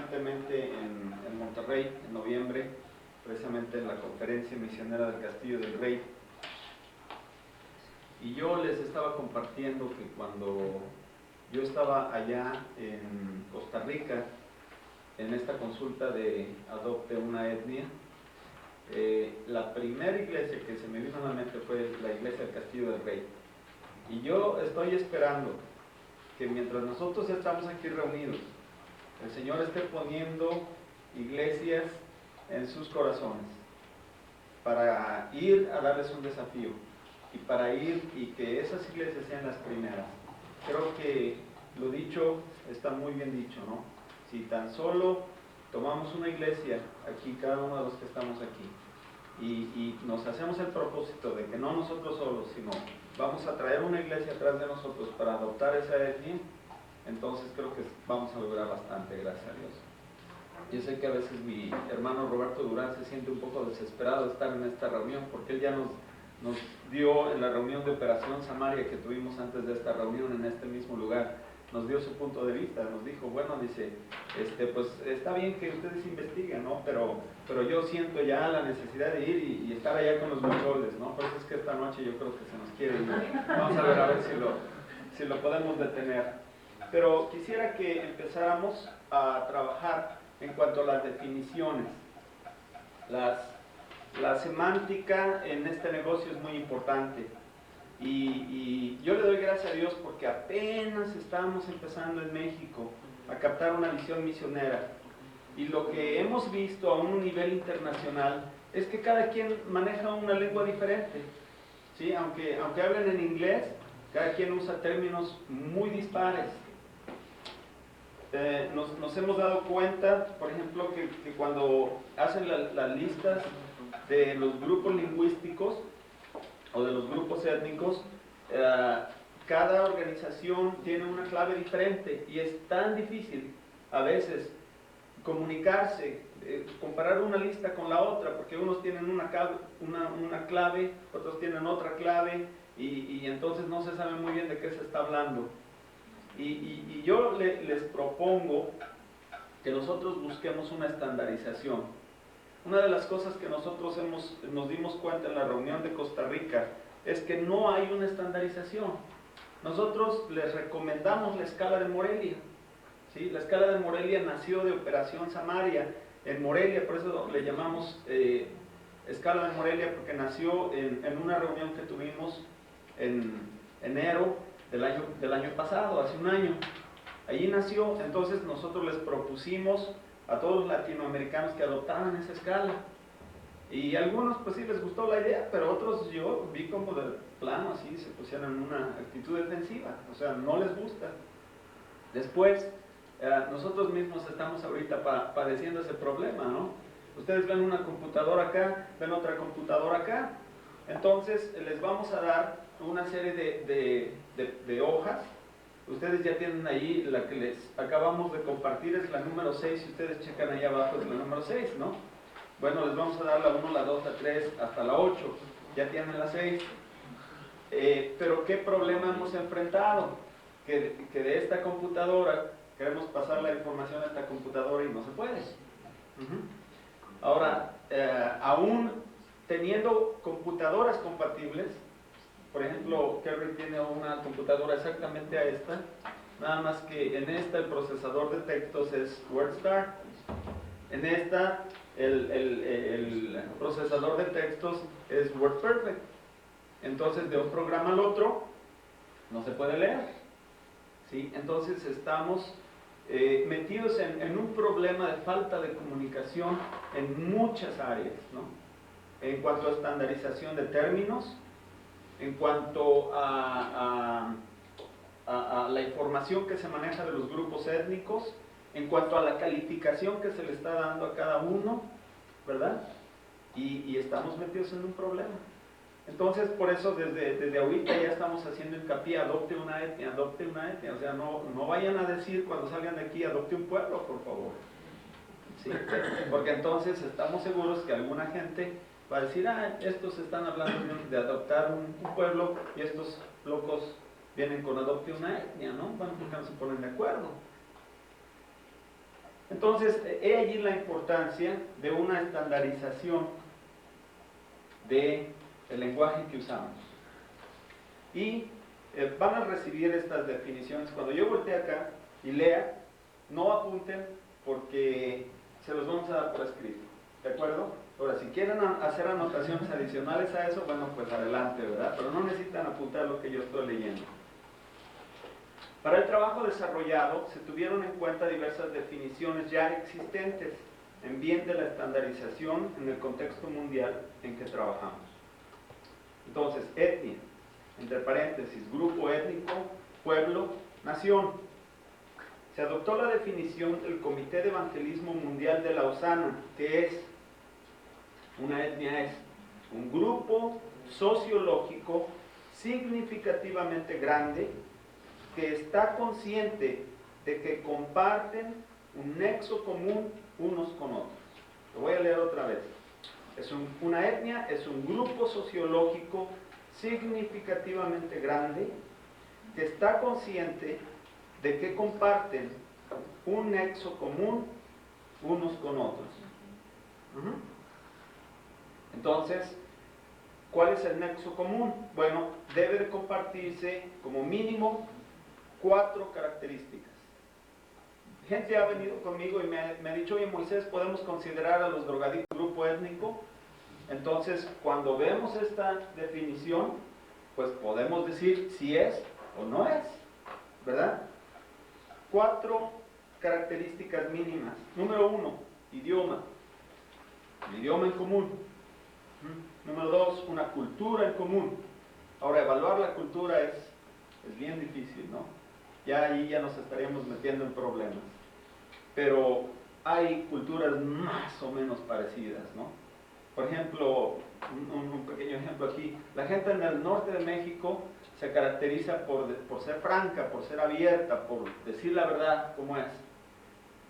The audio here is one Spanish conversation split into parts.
recientemente en Monterrey, en noviembre, precisamente en la conferencia misionera del Castillo del Rey. Y yo les estaba compartiendo que cuando yo estaba allá en Costa Rica, en esta consulta de Adopte una Etnia, la primera iglesia que se me vino a la mente fue la iglesia del Castillo del Rey. Y yo estoy esperando que mientras nosotros estamos aquí reunidos, el Señor esté poniendo iglesias en sus corazones para ir a darles un desafío y para ir y que esas iglesias sean las primeras. Creo que lo dicho está muy bien dicho, ¿no? Si tan solo tomamos una iglesia aquí, cada uno de los que estamos aquí, y nos hacemos el propósito de que no nosotros solos, sino vamos a traer una iglesia atrás de nosotros para adoptar esa etnia, entonces creo que vamos a lograr bastante, gracias a Dios. Yo sé que a veces mi hermano Roberto Durán se siente un poco desesperado de estar en esta reunión, porque él ya nos dio en la reunión de Operación Samaria que tuvimos antes de esta reunión en este mismo lugar, nos dio su punto de vista, nos dijo, bueno, dice, pues está bien que ustedes investiguen, ¿no? Pero yo siento ya la necesidad de ir y estar allá con los mocholes, ¿no? Por eso es que esta noche yo creo que se nos quiere ir. Vamos a ver si lo podemos detener. Pero quisiera que empezáramos a trabajar en cuanto a las definiciones. La semántica en este negocio es muy importante. Y yo le doy gracias a Dios porque apenas estamos empezando en México a captar una visión misionera. Y lo que hemos visto a un nivel internacional es que cada quien maneja una lengua diferente, ¿sí? Aunque hablen en inglés, cada quien usa términos muy dispares. Nos hemos dado cuenta, por ejemplo, que cuando hacen las listas de los grupos lingüísticos o de los grupos étnicos, cada organización tiene una clave diferente y es tan difícil a veces comunicarse, comparar una lista con la otra, porque unos tienen una clave, otros tienen otra clave y entonces no se sabe muy bien de qué se está hablando. Y yo les propongo que nosotros busquemos una estandarización. Una de las cosas que nosotros nos dimos cuenta en la reunión de Costa Rica es que no hay una estandarización. Nosotros les recomendamos la escala de Morelia, ¿sí? La escala de Morelia nació de Operación Samaria en Morelia, por eso le llamamos escala de Morelia, porque nació en una reunión que tuvimos en enero del año pasado, hace un año. Allí nació. Entonces nosotros les propusimos a todos los latinoamericanos que adoptaran esa escala. Y a algunos pues sí les gustó la idea, pero otros yo vi como de plano así se pusieron en una actitud defensiva, o sea, no les gusta. Después, nosotros mismos estamos ahorita padeciendo ese problema, ¿no? Ustedes ven una computadora acá, ven otra computadora acá, entonces les vamos a dar una serie de hojas. Ustedes ya tienen ahí la que les acabamos de compartir, es la número 6, si ustedes checan ahí abajo es la número 6, ¿no? Bueno, les vamos a dar la 1, la 2, la 3, hasta la 8, ya tienen la 6. Pero ¿qué problema hemos enfrentado? Que de esta computadora queremos pasar la información a esta computadora y no se puede. Ahora, aún teniendo computadoras compatibles, por ejemplo, Kerry tiene una computadora exactamente a esta, nada más que en esta el procesador de textos es WordStar, en esta el procesador de textos es WordPerfect. Entonces de un programa al otro no se puede leer, ¿sí? Entonces estamos metidos en un problema de falta de comunicación en muchas áreas, ¿no? En cuanto a estandarización de términos, en cuanto a la información que se maneja de los grupos étnicos, en cuanto a la calificación que se le está dando a cada uno, ¿verdad? Y estamos metidos en un problema. Entonces, por eso desde ahorita ya estamos haciendo hincapié, adopte una etnia, o sea, no vayan a decir cuando salgan de aquí, adopte un pueblo, por favor. ¿Sí? Porque entonces estamos seguros que alguna gente va a decir, estos están hablando de adoptar un pueblo y estos locos vienen con adopte una etnia, ¿no? Bueno, porque no se ponen de acuerdo. Entonces, he allí la importancia de una estandarización del lenguaje que usamos. Y van a recibir estas definiciones. Cuando yo voltee acá y lea, no apunten porque se los vamos a dar por escrito, ¿de acuerdo? Ahora, si quieren hacer anotaciones adicionales a eso, bueno, pues adelante, ¿verdad? Pero no necesitan apuntar lo que yo estoy leyendo. Para el trabajo desarrollado se tuvieron en cuenta diversas definiciones ya existentes en bien de la estandarización en el contexto mundial en que trabajamos. Entonces, etnia, entre paréntesis, grupo étnico, pueblo, nación. Se adoptó la definición del Comité de Evangelismo Mundial de Lausana, que es, una etnia es un grupo sociológico significativamente grande que está consciente de que comparten un nexo común unos con otros. Lo voy a leer otra vez. Una etnia es un grupo sociológico significativamente grande que está consciente de que comparten un nexo común unos con otros. Entonces, ¿cuál es el nexo común? Bueno, debe de compartirse como mínimo 4 características. Gente ha venido conmigo y me ha dicho, oye Moisés, ¿podemos considerar a los drogadictos grupo étnico? Entonces, cuando vemos esta definición, pues podemos decir si es o no es, ¿verdad? 4 características mínimas. Número 1, idioma. El idioma en común. Número 2, una cultura en común. Ahora, evaluar la cultura es bien difícil, ¿no? Ya ahí ya nos estaríamos metiendo en problemas. Pero hay culturas más o menos parecidas, ¿no? Por ejemplo, un pequeño ejemplo aquí, la gente en el norte de México se caracteriza por ser franca, por ser abierta, por decir la verdad como es.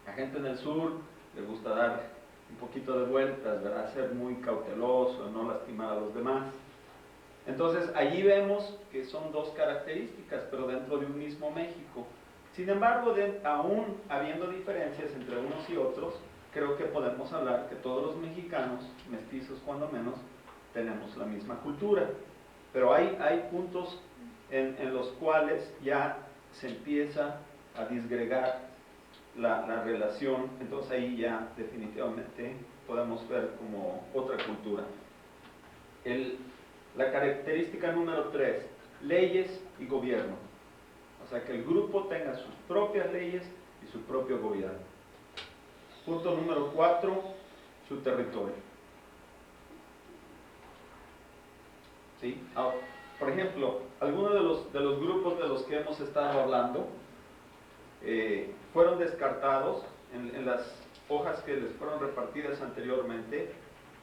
La gente en el sur le gusta dar un poquito de vueltas, ¿verdad? Ser muy cauteloso, no lastimar a los demás. Entonces, allí vemos que son 2 características, pero dentro de un mismo México. Sin embargo, aún habiendo diferencias entre unos y otros, creo que podemos hablar que todos los mexicanos, mestizos cuando menos, tenemos la misma cultura. Pero hay puntos en los cuales ya se empieza a disgregar la relación, entonces ahí ya definitivamente podemos ver como otra cultura. La característica número 3, leyes y gobierno. O sea, que el grupo tenga sus propias leyes y su propio gobierno. Punto número 4, su territorio. ¿Sí? Por ejemplo, algunos de los grupos de los que hemos estado hablando fueron descartados en las hojas que les fueron repartidas anteriormente.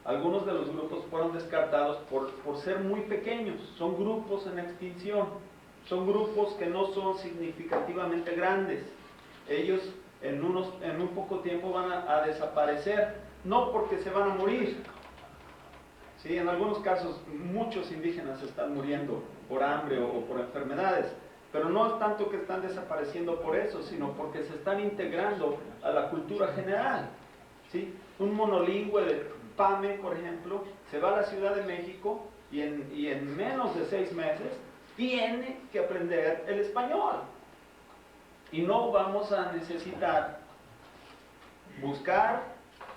Algunos de los grupos fueron descartados por ser muy pequeños. Son grupos en extinción. Son grupos que no son significativamente grandes. Ellos en un poco tiempo van a desaparecer. No porque se van a morir. ¿Sí? En algunos casos muchos indígenas están muriendo por hambre o por enfermedades. Pero no es tanto que están desapareciendo por eso, sino porque se están integrando a la cultura general. ¿Sí? Un monolingüe de Pame, por ejemplo, se va a la Ciudad de México y en menos de 6 meses tiene que aprender el español. Y no vamos a necesitar buscar,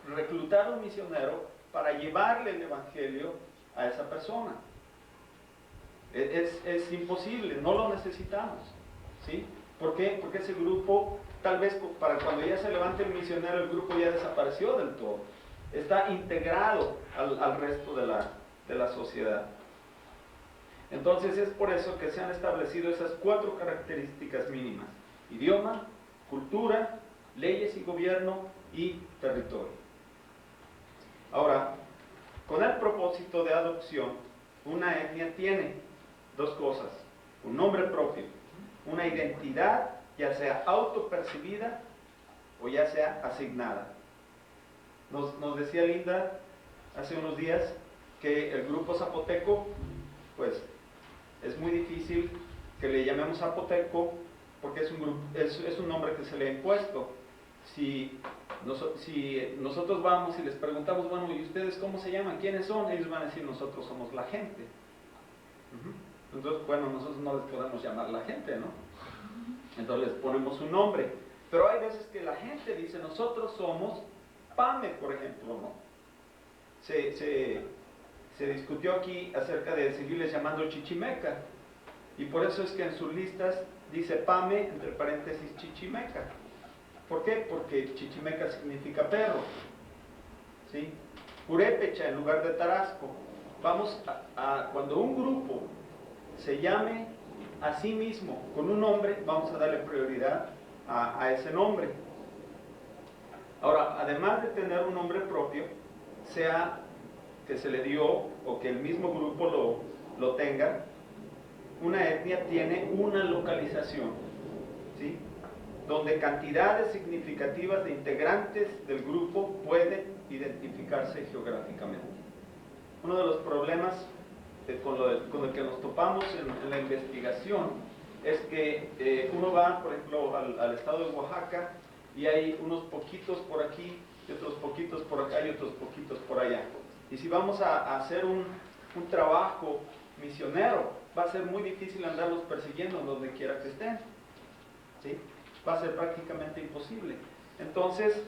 reclutar un misionero para llevarle el evangelio a esa persona. Es imposible, no lo necesitamos. ¿Sí? ¿Por qué? Porque ese grupo, tal vez para cuando ya se levante el misionero, el grupo ya desapareció del todo. Está integrado al resto de la sociedad. Entonces es por eso que se han establecido esas 4 características mínimas: idioma, cultura, leyes y gobierno y territorio. Ahora, con el propósito de adopción, una etnia tiene 2 cosas: un nombre propio, una identidad, ya sea autopercibida o ya sea asignada. Nos decía Linda hace unos días que el grupo zapoteco, pues es muy difícil que le llamemos zapoteco porque es un nombre que se le ha impuesto. Si Si nosotros vamos y les preguntamos, bueno, ¿y ustedes cómo se llaman? ¿Quiénes son? Ellos van a decir, nosotros somos la gente. Entonces, bueno, nosotros no les podemos llamar la gente, ¿no? Entonces les ponemos un nombre. Pero hay veces que la gente dice, nosotros somos PAME, por ejemplo, ¿no? Se discutió aquí acerca de seguirles llamando chichimeca. Y por eso es que en sus listas dice PAME, entre paréntesis, chichimeca. ¿Por qué? Porque chichimeca significa perro. ¿Sí? Purépecha en lugar de Tarasco. Vamos cuando un grupo se llame a sí mismo con un nombre, vamos a darle prioridad a ese nombre. Ahora, además de tener un nombre propio, sea que se le dio o que el mismo grupo lo tenga, una etnia tiene una localización, ¿sí? Donde cantidades significativas de integrantes del grupo pueden identificarse geográficamente. Uno de los problemas con el que nos topamos en la investigación es que uno va, por ejemplo, al estado de Oaxaca y hay unos poquitos por aquí y otros poquitos por acá y otros poquitos por allá. Y si vamos a hacer un trabajo misionero, va a ser muy difícil andarlos persiguiendo donde quiera que estén, ¿sí? Va a ser prácticamente imposible. Entonces,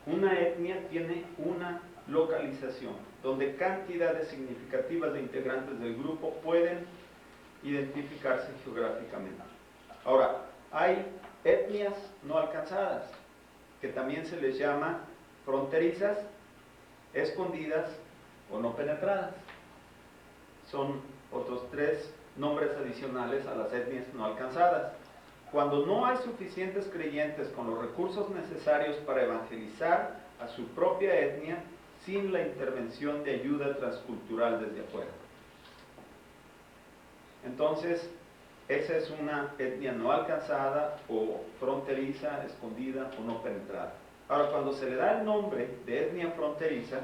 una etnia tiene una localización, donde cantidades significativas de integrantes del grupo pueden identificarse geográficamente. Ahora, hay etnias no alcanzadas, que también se les llama fronterizas, escondidas o no penetradas. Son otros 3 nombres adicionales a las etnias no alcanzadas. Cuando no hay suficientes creyentes con los recursos necesarios para evangelizar a su propia etnia sin la intervención de ayuda transcultural desde afuera. Entonces, esa es una etnia no alcanzada o fronteriza, escondida o no penetrada. Ahora, cuando se le da el nombre de etnia fronteriza,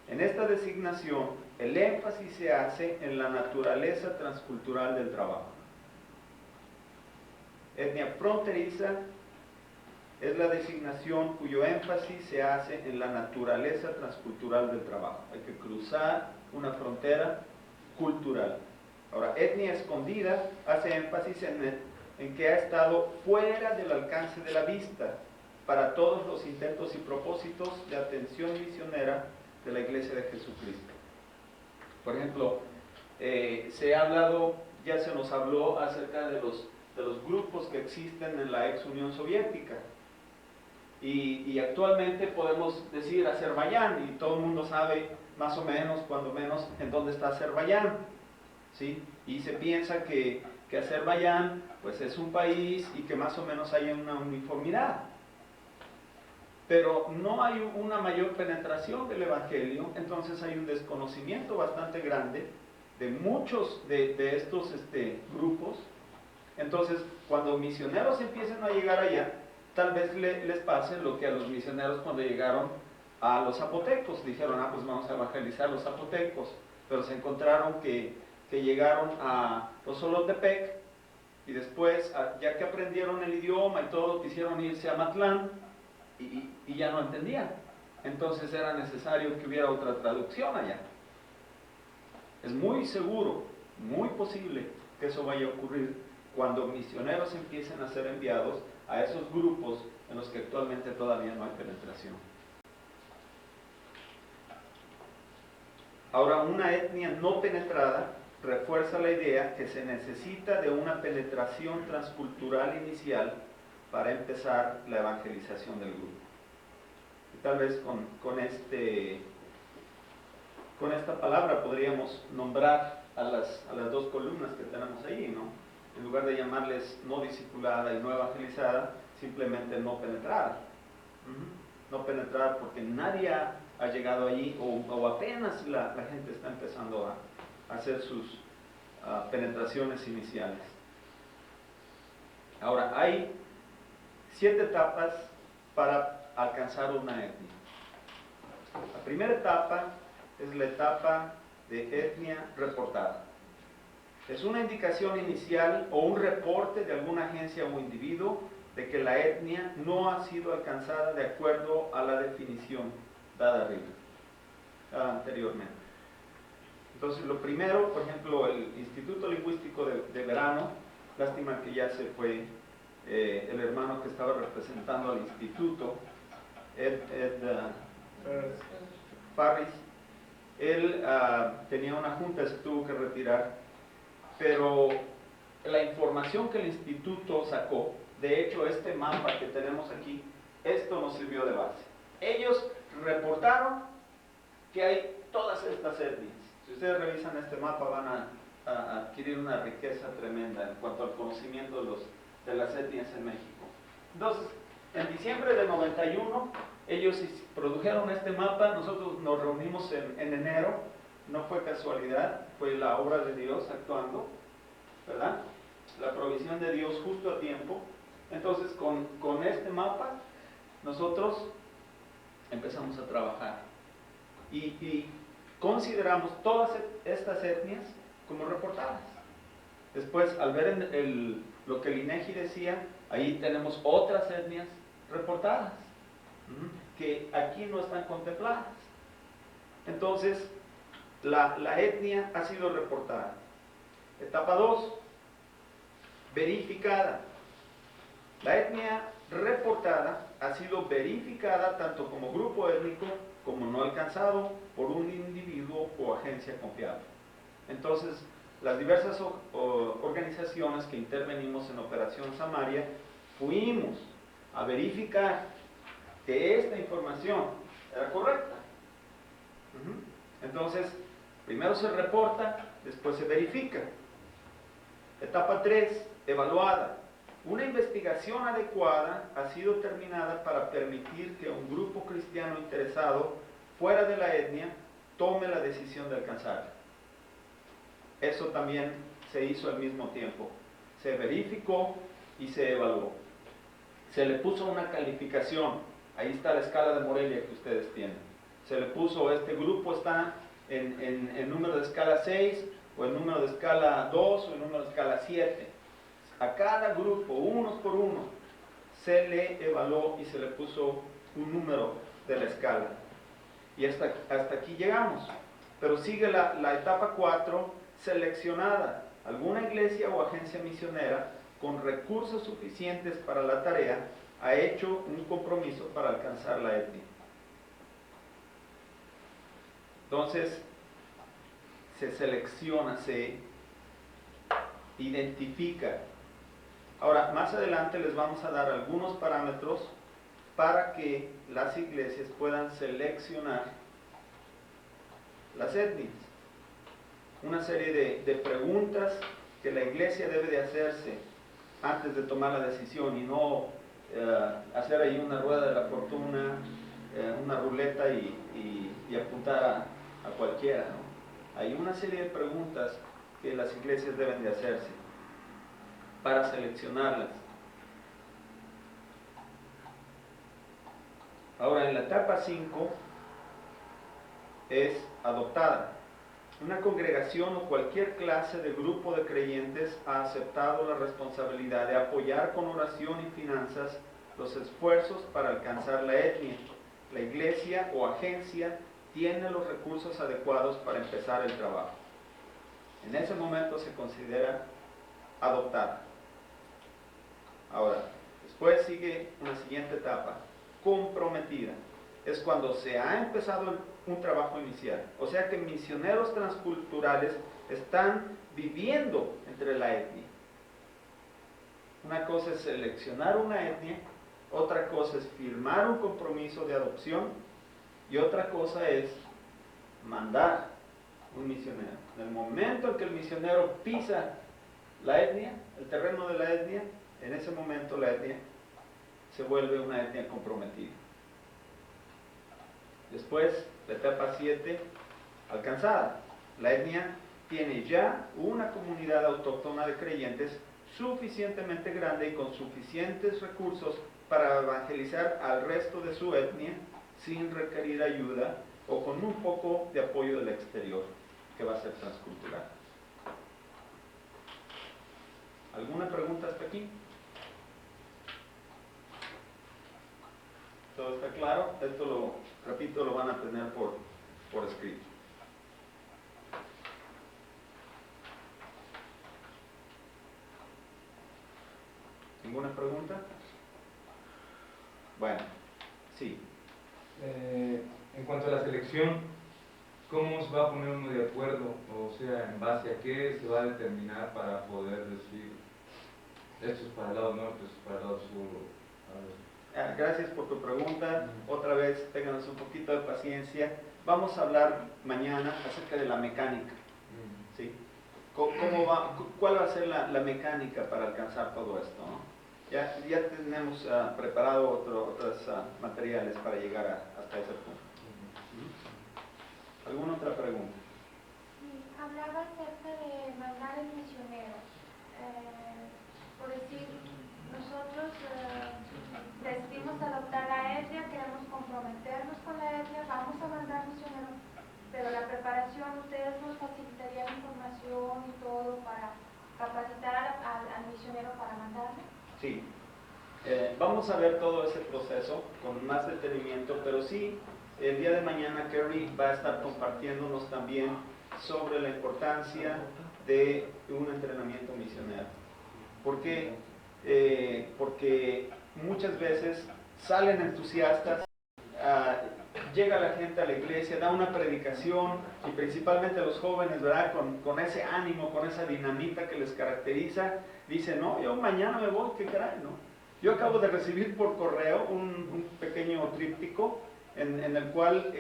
en esta designación el énfasis se hace en la naturaleza transcultural del trabajo. Etnia fronteriza es la designación cuyo énfasis se hace en la naturaleza transcultural del trabajo. Hay que cruzar una frontera cultural. Ahora, etnia escondida hace énfasis en que ha estado fuera del alcance de la vista para todos los intentos y propósitos de atención misionera de la Iglesia de Jesucristo. Por ejemplo, ya se nos habló acerca de los grupos que existen en la ex Unión Soviética. Y actualmente podemos decir Azerbaiyán, y todo el mundo sabe más o menos, cuando menos, en dónde está Azerbaiyán, ¿sí? Y se piensa que Azerbaiyán pues es un país y que más o menos hay una uniformidad. Pero no hay una mayor penetración del Evangelio, entonces hay un desconocimiento bastante grande de muchos de estos grupos. Entonces, cuando misioneros empiecen a llegar allá, tal vez les pase lo que a los misioneros cuando llegaron a los zapotecos. Dijeron, pues vamos a evangelizar los zapotecos, pero se encontraron que llegaron a Osolotepec y después, ya que aprendieron el idioma y todo, quisieron irse a Matlán y ya no entendían. Entonces era necesario que hubiera otra traducción allá. Es muy seguro, muy posible que eso vaya a ocurrir cuando misioneros empiecen a ser enviados a esos grupos en los que actualmente todavía no hay penetración. Ahora, una etnia no penetrada refuerza la idea que se necesita de una penetración transcultural inicial para empezar la evangelización del grupo. Y tal vez con esta palabra podríamos nombrar a las 2 columnas que tenemos ahí, ¿no? En lugar de llamarles no discipulada y no evangelizada, simplemente no penetrada. No penetrada porque nadie ha llegado allí o apenas la gente está empezando a hacer sus penetraciones iniciales. Ahora, hay 7 etapas para alcanzar una etnia. La primera etapa es la etapa de etnia reportada. Es una indicación inicial o un reporte de alguna agencia o individuo de que la etnia no ha sido alcanzada de acuerdo a la definición dada arriba, anteriormente. Entonces, lo primero, por ejemplo, el Instituto Lingüístico de Verano, lástima que ya se fue el hermano que estaba representando al instituto, Ed Farris. Él tenía una junta, se tuvo que retirar, pero la información que el instituto sacó, de hecho este mapa que tenemos aquí, esto nos sirvió de base. Ellos reportaron que hay todas estas etnias. Si ustedes revisan este mapa van a adquirir una riqueza tremenda en cuanto al conocimiento de las etnias en México. Entonces, en diciembre del 91, ellos produjeron este mapa, nosotros nos reunimos en enero, no fue casualidad, fue la obra de Dios actuando, ¿verdad? La provisión de Dios justo a tiempo. Entonces, con este mapa, nosotros empezamos a trabajar y consideramos todas estas etnias como reportadas. Después, al ver lo que el INEGI decía, ahí tenemos otras etnias reportadas, que aquí no están contempladas. Entonces, la etnia ha sido reportada. Etapa 2, verificada. La etnia reportada ha sido verificada tanto como grupo étnico como no alcanzado por un individuo o agencia confiable. Entonces, las diversas organizaciones que intervenimos en Operación Samaria fuimos a verificar que esta información era correcta. Entonces, primero se reporta, después se verifica. Etapa 3, evaluada. Una investigación adecuada ha sido terminada para permitir que un grupo cristiano interesado fuera de la etnia tome la decisión de alcanzarla. Eso también se hizo al mismo tiempo. Se verificó y se evaluó. Se le puso una calificación. Ahí está la escala de Morelia que ustedes tienen. Se le puso, este grupo está en número de escala 6, o en número de escala 2, o en número de escala 7. A cada grupo, unos por uno, se le evaluó y se le puso un número de la escala. Y hasta aquí llegamos. Pero sigue la etapa 4, seleccionada. Alguna iglesia o agencia misionera con recursos suficientes para la tarea ha hecho un compromiso para alcanzar la etnia. Entonces, se selecciona, se identifica. Ahora, más adelante les vamos a dar algunos parámetros para que las iglesias puedan seleccionar las etnias. Una serie de preguntas que la iglesia debe de hacerse antes de tomar la decisión y no hacer ahí una rueda de la fortuna, una ruleta y apuntar a cualquiera, ¿no? Hay una serie de preguntas que las iglesias deben de hacerse para seleccionarlas. Ahora, en la etapa 5 es adoptada. Una congregación o cualquier clase de grupo de creyentes ha aceptado la responsabilidad de apoyar con oración y finanzas los esfuerzos para alcanzar la etnia. La iglesia o agencia tiene los recursos adecuados para empezar el trabajo. En ese momento se considera adoptada. Ahora, después sigue una siguiente etapa, comprometida. Es cuando se ha empezado un trabajo inicial. O sea que misioneros transculturales están viviendo entre la etnia. Una cosa es seleccionar una etnia, otra cosa es firmar un compromiso de adopción y otra cosa es mandar un misionero. En el momento en que el misionero pisa la etnia, el terreno de la etnia, en ese momento la etnia se vuelve una etnia comprometida. Después, la etapa 7, alcanzada. La etnia tiene ya una comunidad autóctona de creyentes suficientemente grande y con suficientes recursos para evangelizar al resto de su etnia sin requerir ayuda o con un poco de apoyo del exterior, que va a ser transcultural. ¿Alguna pregunta hasta aquí? ¿Está claro? Esto lo, repito, lo van a tener por escrito. ¿Ninguna pregunta? Bueno, sí. En cuanto a la selección, ¿cómo se va a poner uno de acuerdo? O sea, ¿en base a qué se va a determinar para poder decir esto es para el lado norte, esto es para el lado sur? Gracias por tu pregunta. Otra vez, ténganos un poquito de paciencia. Vamos a hablar mañana acerca de la mecánica. ¿Sí? ¿Cuál va a ser la mecánica para alcanzar todo esto, ¿no? Ya tenemos preparado otros materiales para llegar hasta ese punto. ¿Alguna otra pregunta? Sí, hablaba acerca de mandar el misionero. Por decir, nosotros decidimos adoptar la etnia, queremos comprometernos con la etnia, vamos a mandar misioneros, pero la preparación, ustedes nos facilitarían información y todo para capacitar al misionero para mandarlo. Sí. Vamos a ver todo ese proceso con más detenimiento, pero sí, el día de mañana Kerry va a estar compartiéndonos también sobre la importancia de un entrenamiento misionero. ¿Por qué? Porque muchas veces salen entusiastas, llega la gente a la iglesia, da una predicación, y principalmente los jóvenes, ¿verdad? Con ese ánimo, con esa dinamita que les caracteriza, dicen, no, yo mañana me voy, ¿qué caray, no? Yo acabo de recibir por correo un pequeño tríptico en el cual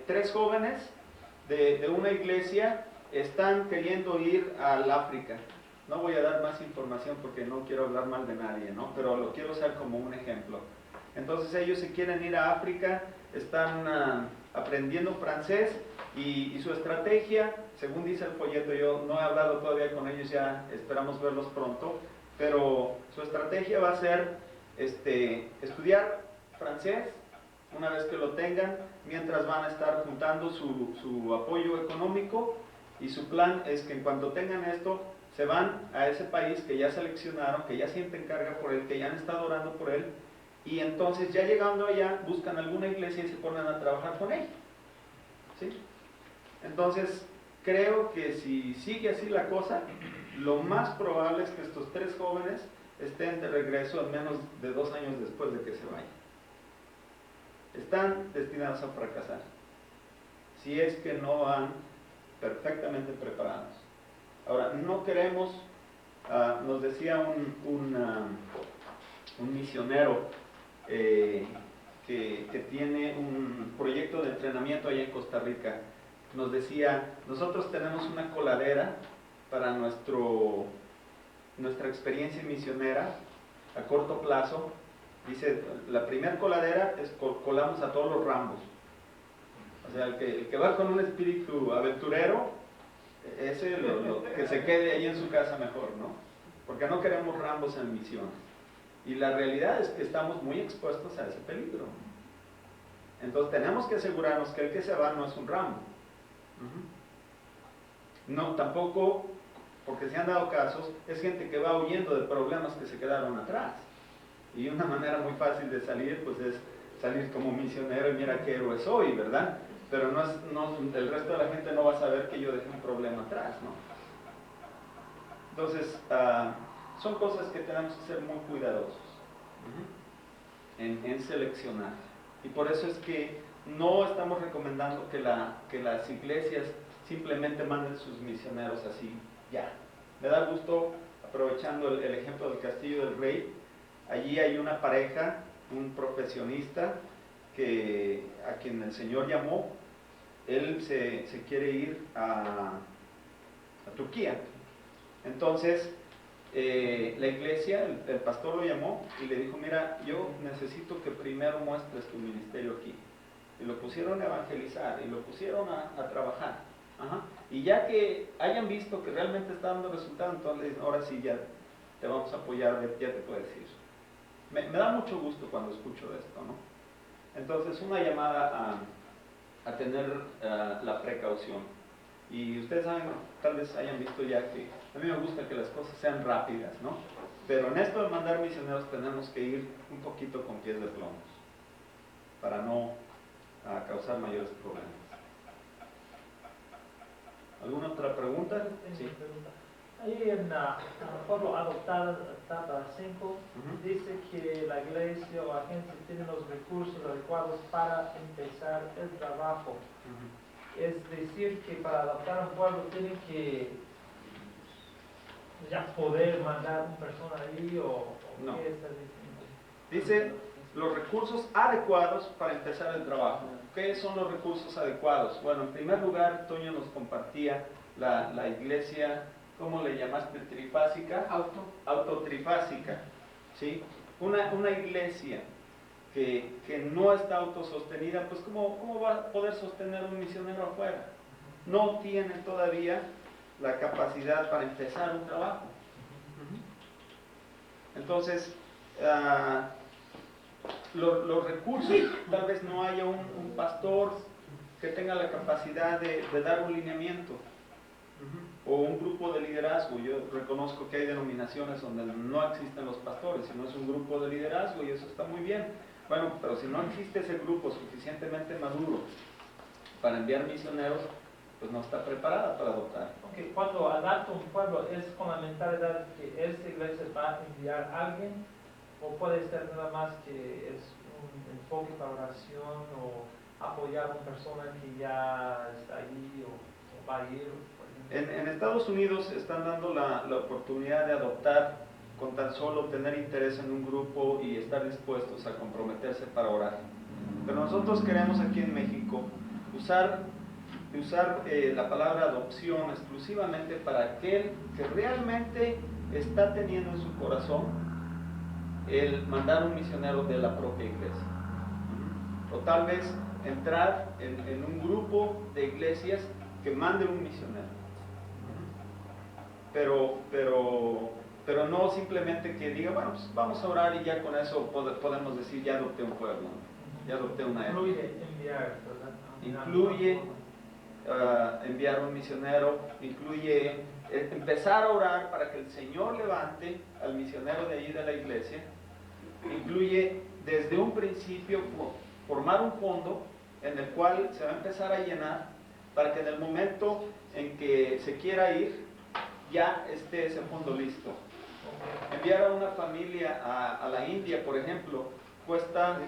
3 jóvenes de una iglesia están queriendo ir al África. No voy a dar más información porque no quiero hablar mal de nadie, ¿no? Pero lo quiero usar como un ejemplo. Entonces ellos se quieren ir a África, están aprendiendo francés y su estrategia, según dice el folleto, yo no he hablado todavía con ellos, ya esperamos verlos pronto, pero su estrategia va a ser estudiar francés una vez que lo tengan, mientras van a estar juntando su apoyo económico, y su plan es que en cuanto tengan esto, se van a ese país que ya seleccionaron, que ya sienten carga por él, que ya han estado orando por él, y entonces ya llegando allá buscan alguna iglesia y se ponen a trabajar con ella. ¿Sí? Entonces creo que si sigue así la cosa, lo más probable es que estos 3 jóvenes estén de regreso al menos de 2 años después de que se vayan. Están destinados a fracasar si es que no van perfectamente preparados. Ahora, no queremos, nos decía un misionero que tiene un proyecto de entrenamiento allá en Costa Rica, nos decía, nosotros tenemos una coladera para nuestra experiencia misionera a corto plazo. Dice, la primera coladera es colamos a todos los Rambos. O sea, el que va con un espíritu aventurero, ese que se quede ahí en su casa mejor, ¿no? Porque no queremos Rambos en misiones. Y la realidad es que estamos muy expuestos a ese peligro. Entonces tenemos que asegurarnos que el que se va no es un Rambo. No, tampoco, porque se han dado casos, es gente que va huyendo de problemas que se quedaron atrás. Y una manera muy fácil de salir, pues es salir como misionero y mira qué héroe soy, ¿verdad? Pero el resto de la gente no va a saber que yo dejé un problema atrás, ¿no? Entonces, son cosas que tenemos que ser muy cuidadosos en seleccionar. Y por eso es que no estamos recomendando que las iglesias simplemente manden sus misioneros así, ya. Me da gusto, aprovechando el ejemplo del Castillo del Rey, allí hay una pareja, un profesionista, a quien el Señor llamó. Él se quiere ir a Turquía. Entonces, la iglesia, el pastor lo llamó y le dijo, mira, yo necesito que primero muestres tu ministerio aquí. Y lo pusieron a evangelizar y lo pusieron a trabajar. Y ya que hayan visto que realmente está dando resultado, entonces ahora sí ya te vamos a apoyar, ya te puedes ir. Me da mucho gusto cuando escucho esto, ¿no? Entonces, una llamada a tener la precaución. Y ustedes saben, tal vez hayan visto ya que a mí me gusta que las cosas sean rápidas, ¿no? Pero en esto de mandar misioneros tenemos que ir un poquito con pies de plomos. para no causar mayores problemas. ¿Alguna otra pregunta? Tengo Sí. una pregunta. Ahí en Pueblo Adoptada, etapa 5, Ujú. dice que la iglesia o agencia tiene los recursos adecuados para empezar el trabajo. Ujú. Es decir, que para adoptar un pueblo tiene que ya poder mandar una persona ahí o No. qué está diciendo. Dice los recursos adecuados para empezar el trabajo. ¿Qué son los recursos adecuados? Bueno, en primer lugar, Toño nos compartía la iglesia, ¿cómo le llamaste? Trifásica. Autotrifásica. ¿Sí? Una iglesia que no está autosostenida, pues ¿cómo va a poder sostener un misionero afuera? No tiene todavía la capacidad para empezar un trabajo. Entonces, los recursos, tal vez no haya un pastor que tenga la capacidad de dar un lineamiento, o un grupo de liderazgo. Yo reconozco que hay denominaciones donde no existen los pastores, sino es un grupo de liderazgo y eso está muy bien. Bueno, pero si no existe ese grupo suficientemente maduro para enviar misioneros, pues no está preparada para adoptar. Okay, cuando adapta un pueblo, ¿es con la mentalidad que esta iglesia va a enviar a alguien? ¿O puede ser nada más que es un enfoque para oración o apoyar a una persona que ya está ahí o va a ir? Por ejemplo? En Estados Unidos están dando la oportunidad de adoptar con tan solo tener interés en un grupo y estar dispuestos a comprometerse para orar. Pero nosotros queremos aquí en México usar la palabra adopción exclusivamente para aquel que realmente está teniendo en su corazón el mandar un misionero de la propia iglesia. O tal vez entrar en un grupo de iglesias que mande un misionero. Pero no simplemente que diga, bueno, pues vamos a orar y ya con eso podemos decir, ya adopté un pueblo, ya adopté una etnia. Incluye enviar, ¿verdad? Incluye enviar un misionero, incluye empezar a orar para que el Señor levante al misionero de allí de la iglesia, incluye desde un principio formar un fondo en el cual se va a empezar a llenar para que en el momento en que se quiera ir ya esté ese fondo listo. Enviar a una familia a la India, por ejemplo, cuesta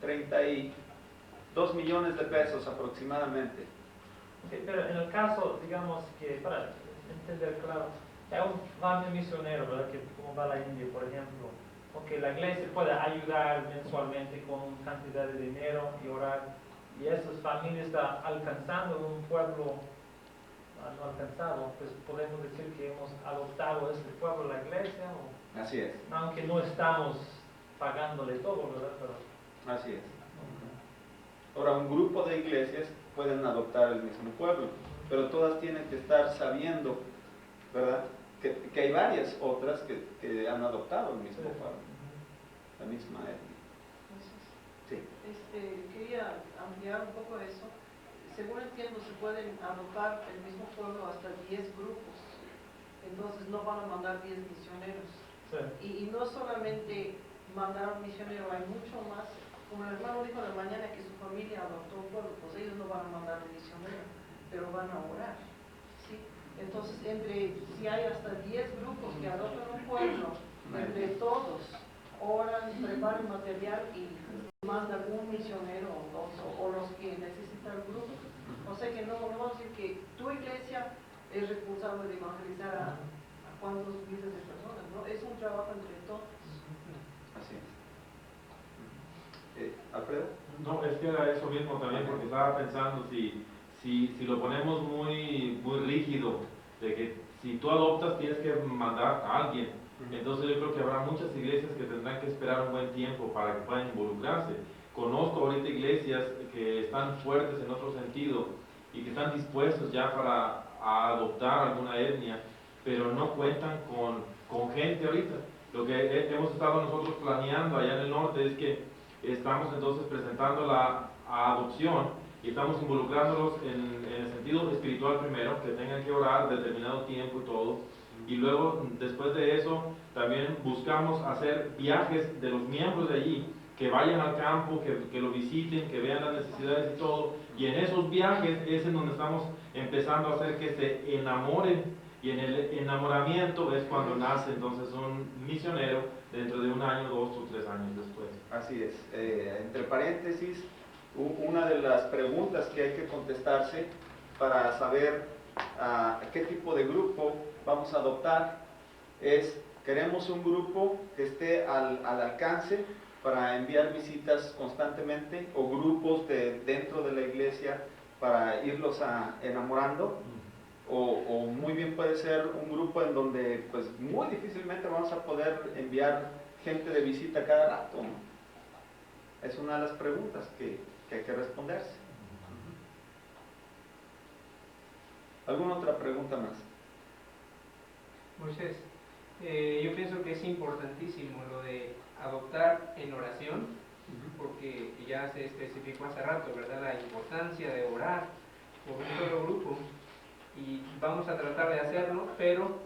32 millones de pesos aproximadamente. Okay, pero en el caso, digamos que, para entender claro, hay un cambio misionero, ¿verdad? Que como va a la India, por ejemplo, porque la iglesia puede ayudar mensualmente con una cantidad de dinero y orar, y esas familias están alcanzando un pueblo no alcanzado, pues podemos decir que hemos adoptado este pueblo a la iglesia, o, Así es, aunque no estamos pagándole todo, ¿verdad? Pero, así es. Ahora, un grupo de iglesias pueden adoptar el mismo pueblo, pero todas tienen que estar sabiendo, ¿verdad? Que hay varias otras que han adoptado el mismo pueblo, la misma etnia. Sí. Quería ampliar un poco eso. Según entiendo, se pueden adoptar el mismo pueblo hasta 10 grupos. Entonces no van a mandar 10 misioneros. sí. Y no solamente mandar un misionero, hay mucho más. Como el hermano dijo en la mañana que su familia adoptó un pueblo, pues ellos no van a mandar un misionero, pero van a orar. ¿Sí? Entonces, si hay hasta 10 grupos que adoptan un pueblo, entre todos oran, preparan material y mandan un misionero o dos, o los que necesitan el grupo. O sea que no vamos a decir que tu iglesia es responsable de evangelizar a cuántos miles de personas, ¿no? Es un trabajo entre todos. Así es. ¿Alfredo? No, es que era eso mismo también, porque estaba pensando si lo ponemos muy rígido, de que si tú adoptas tienes que mandar a alguien. Entonces yo creo que habrá muchas iglesias que tendrán que esperar un buen tiempo para que puedan involucrarse. Conozco ahorita iglesias que están fuertes en otro sentido y que están dispuestos ya para adoptar alguna etnia, pero no cuentan con gente ahorita. Lo que hemos estado nosotros planeando allá en el norte es que estamos entonces presentando la adopción y estamos involucrándolos en el sentido espiritual primero, que tengan que orar determinado tiempo y todo. Y luego, después de eso, también buscamos hacer viajes de los miembros de allí que vayan al campo, que lo visiten, que vean las necesidades y todo. Y en esos viajes es en donde estamos empezando a hacer que se enamoren. Y en el enamoramiento es cuando nace entonces un misionero dentro de 1 año, 2 o 3 años después. Así es. Entre paréntesis, una de las preguntas que hay que contestarse para saber qué tipo de grupo vamos a adoptar es: queremos un grupo que esté al alcance para enviar visitas constantemente, o grupos dentro de la iglesia para irlos enamorando, o muy bien puede ser un grupo en donde pues muy difícilmente vamos a poder enviar gente de visita cada rato, ¿no? Es una de las preguntas que hay que responderse. ¿Alguna otra pregunta más? Moisés, yo pienso que es importantísimo lo de adoptar en oración, porque ya se especificó hace rato, ¿verdad?, la importancia de orar por un solo grupo, y vamos a tratar de hacerlo, pero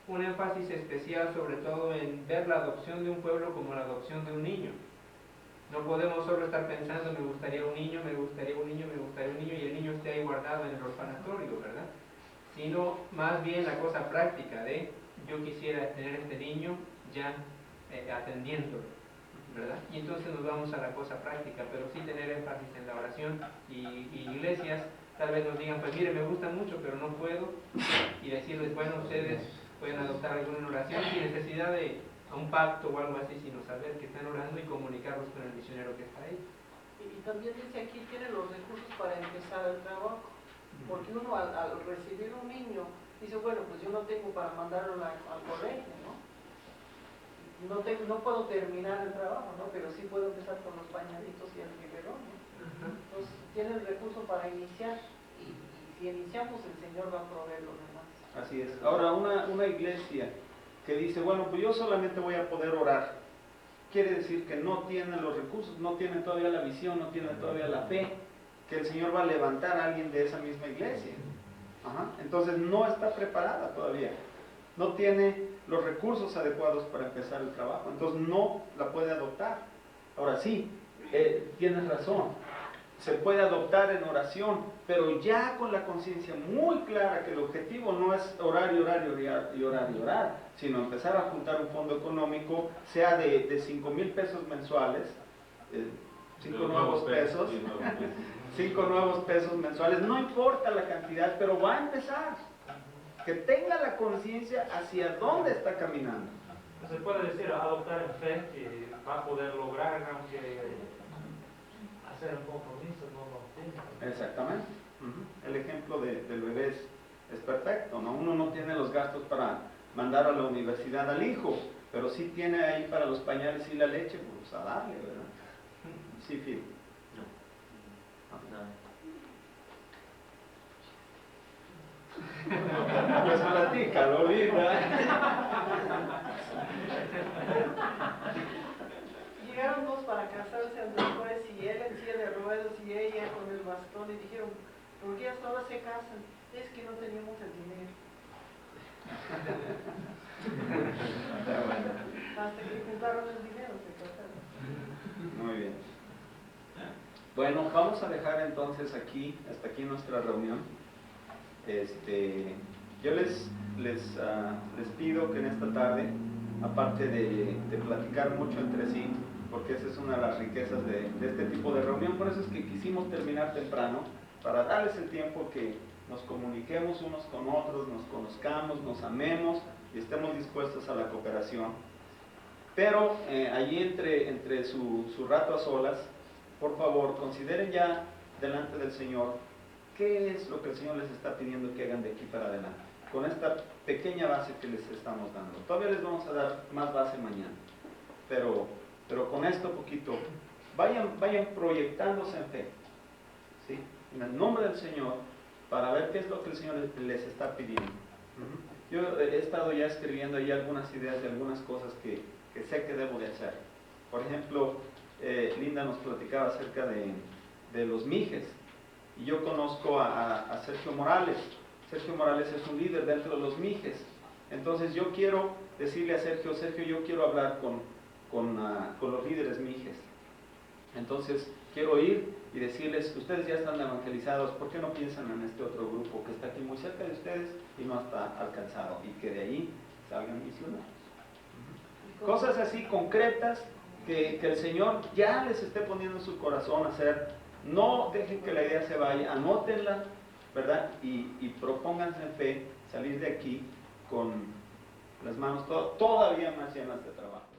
un énfasis especial sobre todo en ver la adopción de un pueblo como la adopción de un niño. No podemos solo estar pensando, me gustaría un niño, me gustaría un niño, me gustaría un niño, y el niño esté ahí guardado en el orfanatorio, ¿verdad? Sino más bien la cosa práctica de yo quisiera tener este niño ya atendiéndolo, ¿verdad? Y entonces nos vamos a la cosa práctica, pero sí tener énfasis en la oración, y iglesias tal vez nos digan, pues mire, me gusta mucho, pero no puedo, y decirles, bueno, ustedes pueden adoptar alguna oración sin necesidad de un pacto o algo así, sino saber que están orando y comunicarlos con el misionero que está ahí. Y también dice aquí, tienen los recursos para empezar el trabajo, porque uno al recibir un niño dice, bueno, pues yo no tengo para mandarlo al colegio, ¿no? No puedo terminar el trabajo, ¿no? Pero sí puedo empezar con los pañalitos y el biberón, ¿no? Entonces tiene el recurso para iniciar, y si iniciamos, el Señor va a proveer lo demás. Así es. Ahora, una iglesia que dice, bueno, pues yo solamente voy a poder orar, quiere decir que no tienen los recursos, no tienen todavía la visión, no tienen todavía la fe que el Señor va a levantar a alguien de esa misma iglesia. Entonces no está preparada todavía, no tiene los recursos adecuados para empezar el trabajo, entonces no la puede adoptar. Ahora sí, tienes razón, se puede adoptar en oración, pero ya con la conciencia muy clara que el objetivo no es orar y orar y orar y orar y orar, sino empezar a juntar un fondo económico, sea de 5,000 pesos mensuales, 5 nuevos pesos, 5 nuevos pesos mensuales, no importa la cantidad, pero va a empezar. Que tenga la conciencia hacia dónde está caminando. Se puede decir adoptar en fe, que va a poder lograr, aunque hacer un compromiso no lo tiene. Exactamente. El ejemplo del bebé es perfecto, ¿no? Uno no tiene los gastos para mandar a la universidad al hijo, pero sí tiene ahí para los pañales y la leche, pues a darle, ¿verdad? Sí, Phil. Pues platícalo, linda. Llegaron dos para casarse después, y él en silla de ruedas y ella con el bastón, y dijeron, ¿por qué hasta ahora se casan? Es que no teníamos el dinero. Hasta que juntaron el dinero se casaron. Muy bien. Bueno, vamos a dejar entonces hasta aquí nuestra reunión. Yo les pido que en esta tarde, aparte de platicar mucho entre sí, porque esa es una de las riquezas de este tipo de reunión, por eso es que quisimos terminar temprano, para darles el tiempo que nos comuniquemos unos con otros, nos conozcamos, nos amemos y estemos dispuestos a la cooperación. Pero allí entre su rato a solas, por favor, consideren ya delante del Señor qué es lo que el Señor les está pidiendo que hagan de aquí para adelante, con esta pequeña base que les estamos dando. Todavía les vamos a dar más base mañana, pero con esto poquito, vayan proyectándose en fe, ¿sí? En el nombre del Señor, para ver qué es lo que el Señor les está pidiendo. Yo he estado ya escribiendo ahí algunas ideas de algunas cosas que sé que debo de hacer. Por ejemplo, Linda nos platicaba acerca de los mijes, y yo conozco a Sergio Morales. Sergio Morales es un líder dentro de los mijes. Entonces yo quiero decirle a Sergio, yo quiero hablar con los líderes mijes, Entonces, quiero ir y decirles, ustedes ya están evangelizados, ¿por qué no piensan en este otro grupo que está aquí muy cerca de ustedes y no está alcanzado? Y que de ahí salgan misioneros. Cosas así concretas que el Señor ya les esté poniendo en su corazón hacer. No dejen que la idea se vaya, anótenla, ¿verdad? Y propónganse en fe salir de aquí con las manos todavía más llenas de trabajo.